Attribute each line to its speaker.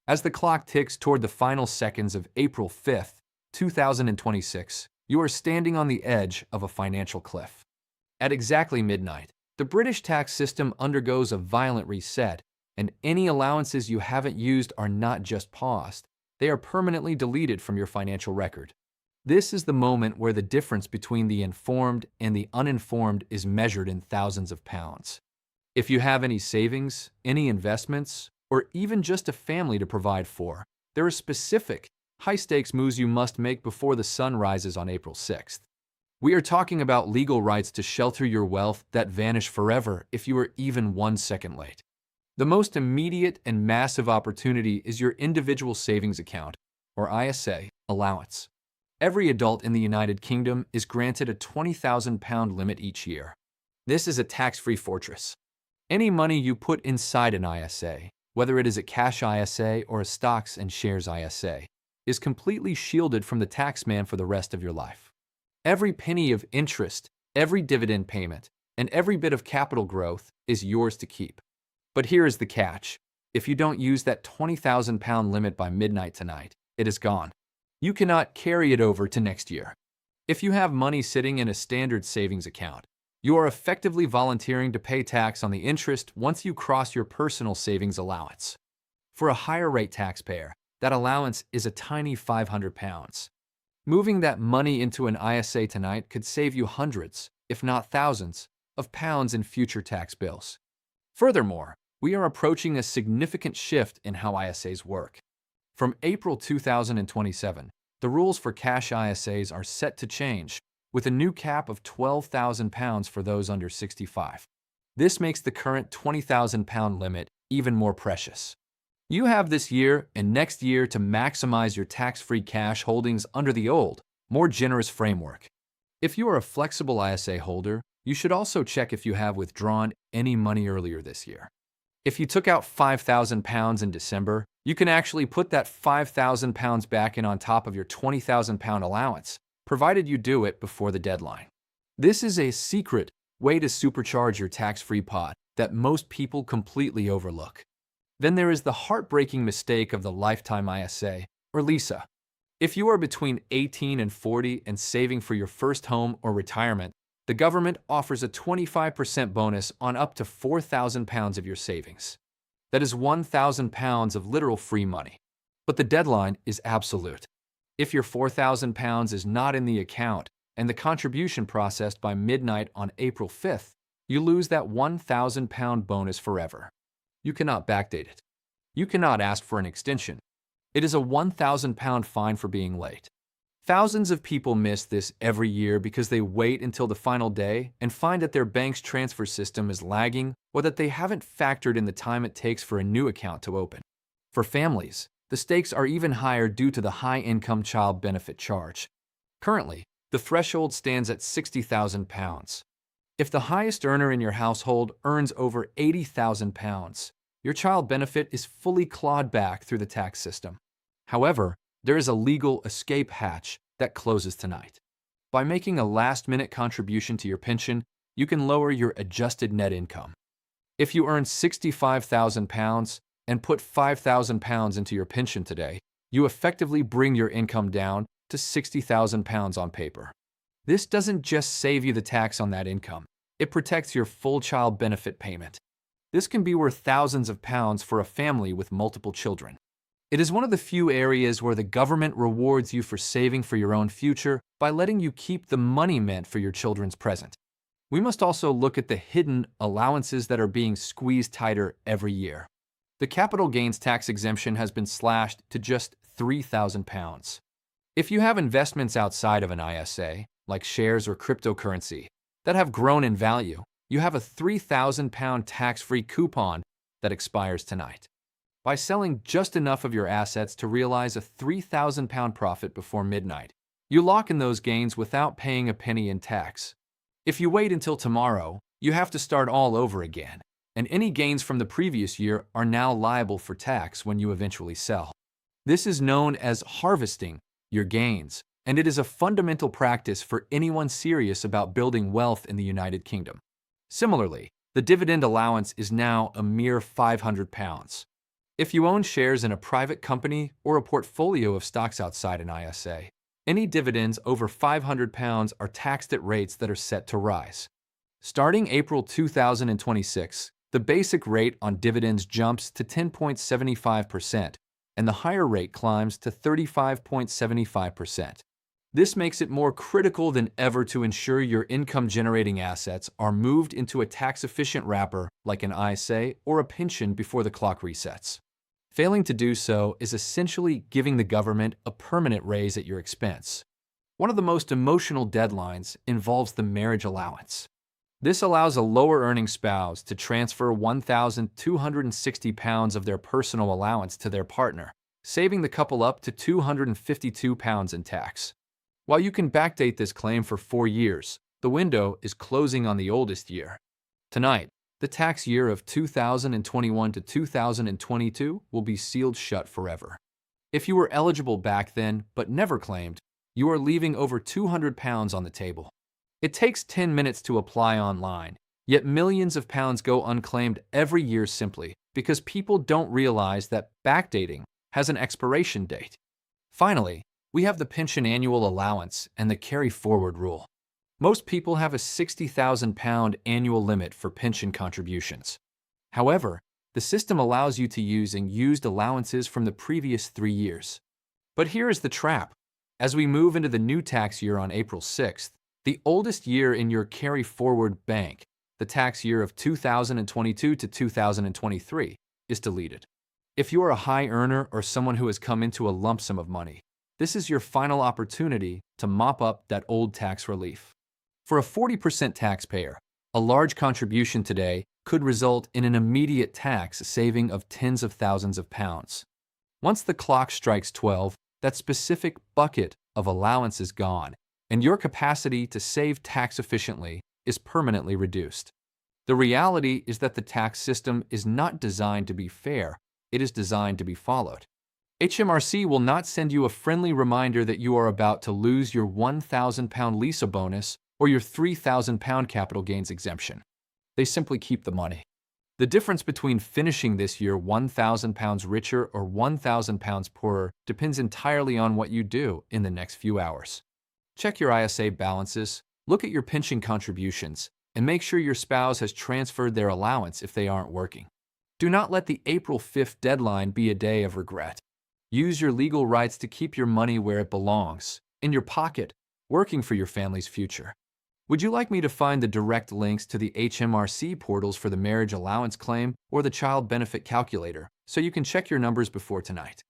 Speaker 1: As the clock ticks toward the final seconds of April 5th, 2026, you are standing on the edge of a financial cliff. At exactly midnight, the British tax system undergoes a violent reset, and any allowances you haven't used are not just paused, they are permanently deleted from your financial record. This is the moment where the difference between the informed and the uninformed is measured in thousands of pounds. If you have any savings, any investments, or even just a family to provide for, there are specific, high-stakes moves you must make before the sun rises on April 6th. We are talking about legal rights to shelter your wealth that vanish forever if you are even 1 second late. The most immediate and massive opportunity is your individual savings account, or ISA, allowance. Every adult in the United Kingdom is granted a £20,000 limit each year. This is a tax-free fortress. Any money you put inside an ISA, whether it is a cash ISA or a stocks and shares ISA, is completely shielded from the taxman for the rest of your life. Every penny of interest, every dividend payment, and every bit of capital growth is yours to keep. But here is the catch. If you don't use that £20,000 limit by midnight tonight, it is gone. You cannot carry it over to next year. If you have money sitting in a standard savings account, you are effectively volunteering to pay tax on the interest once you cross your personal savings allowance. For a higher rate taxpayer, that allowance is a tiny £500. Moving that money into an ISA tonight could save you hundreds, if not thousands, of pounds in future tax bills. Furthermore, we are approaching a significant shift in how ISAs work. From April 2027, the rules for cash ISAs are set to change, with a new cap of £12,000 for those under 65. This makes the current £20,000 limit even more precious. You have this year and next year to maximize your tax-free cash holdings under the old, more generous framework. If you are a flexible ISA holder, you should also check if you have withdrawn any money earlier this year. If you took out £5,000 in December, you can actually put that £5,000 back in on top of your £20,000 allowance, provided you do it before the deadline. This is a secret way to supercharge your tax-free pot that most people completely overlook. Then there is the heartbreaking mistake of the lifetime ISA, or LISA. If you are between 18 and 40 and saving for your first home or retirement, the government offers a 25% bonus on up to £4,000 of your savings. That is £1,000 of literal free money. But the deadline is absolute. If your £4,000 is not in the account and the contribution processed by midnight on April 5th, you lose that £1,000 bonus forever. You cannot backdate it. You cannot ask for an extension. It is a £1,000 fine for being late. Thousands of people miss this every year because they wait until the final day and find that their bank's transfer system is lagging or that they haven't factored in the time it takes for a new account to open. For families, the stakes are even higher due to the high-income child benefit charge. Currently, the threshold stands at £60,000. If the highest earner in your household earns over £80,000, your child benefit is fully clawed back through the tax system. However, there is a legal escape hatch that closes tonight. By making a last-minute contribution to your pension, you can lower your adjusted net income. If you earn £65,000 and put £5,000 into your pension today, you effectively bring your income down to £60,000 on paper. This doesn't just save you the tax on that income, it protects your full child benefit payment. This can be worth thousands of pounds for a family with multiple children. It is one of the few areas where the government rewards you for saving for your own future by letting you keep the money meant for your children's present. We must also look at the hidden allowances that are being squeezed tighter every year. The capital gains tax exemption has been slashed to just £3,000. If you have investments outside of an ISA, like shares or cryptocurrency, that have grown in value, you have a £3,000 tax-free coupon that expires tonight. By selling just enough of your assets to realize a £3,000 profit before midnight, you lock in those gains without paying a penny in tax. If you wait until tomorrow, you have to start all over again, and any gains from the previous year are now liable for tax when you eventually sell. This is known as harvesting your gains, and it is a fundamental practice for anyone serious about building wealth in the United Kingdom. Similarly, the dividend allowance is now a mere £500. If you own shares in a private company or a portfolio of stocks outside an ISA, any dividends over £500 are taxed at rates that are set to rise. Starting April 2026, the basic rate on dividends jumps to 10.75%, and the higher rate climbs to 35.75%. This makes it more critical than ever to ensure your income-generating assets are moved into a tax-efficient wrapper like an ISA or a pension before the clock resets. Failing to do so is essentially giving the government a permanent raise at your expense. One of the most emotional deadlines involves the marriage allowance. This allows a lower-earning spouse to transfer £1,260 of their personal allowance to their partner, saving the couple up to £252 in tax. While you can backdate this claim for 4 years, the window is closing on the oldest year. Tonight, the tax year of 2021 to 2022 will be sealed shut forever. If you were eligible back then but never claimed, you are leaving over £200 on the table. It takes 10 minutes to apply online, yet millions of pounds go unclaimed every year simply because people don't realize that backdating has an expiration date. Finally, we have the pension annual allowance and the carry-forward rule. Most people have a £60,000 annual limit for pension contributions. However, the system allows you to use unused allowances from the previous 3 years. But here is the trap. As we move into the new tax year on April 6th, the oldest year in your carry-forward bank, the tax year of 2022 to 2023, is deleted. If you are a high earner or someone who has come into a lump sum of money, this is your final opportunity to mop up that old tax relief. For a 40% taxpayer, a large contribution today could result in an immediate tax saving of tens of thousands of pounds. Once the clock strikes 12, that specific bucket of allowance is gone, and your capacity to save tax efficiently is permanently reduced. The reality is that the tax system is not designed to be fair, it is designed to be followed. HMRC will not send you a friendly reminder that you are about to lose your £1,000 LISA bonus or your £3,000 capital gains exemption. They simply keep the money. The difference between finishing this year £1,000 richer or £1,000 poorer depends entirely on what you do in the next few hours. Check your ISA balances, look at your pension contributions, and make sure your spouse has transferred their allowance if they aren't working. Do not let the April 5th deadline be a day of regret. Use your legal rights to keep your money where it belongs, in your pocket, working for your family's future. Would you like me to find the direct links to the HMRC portals for the marriage allowance claim or the child benefit calculator so you can check your numbers before tonight?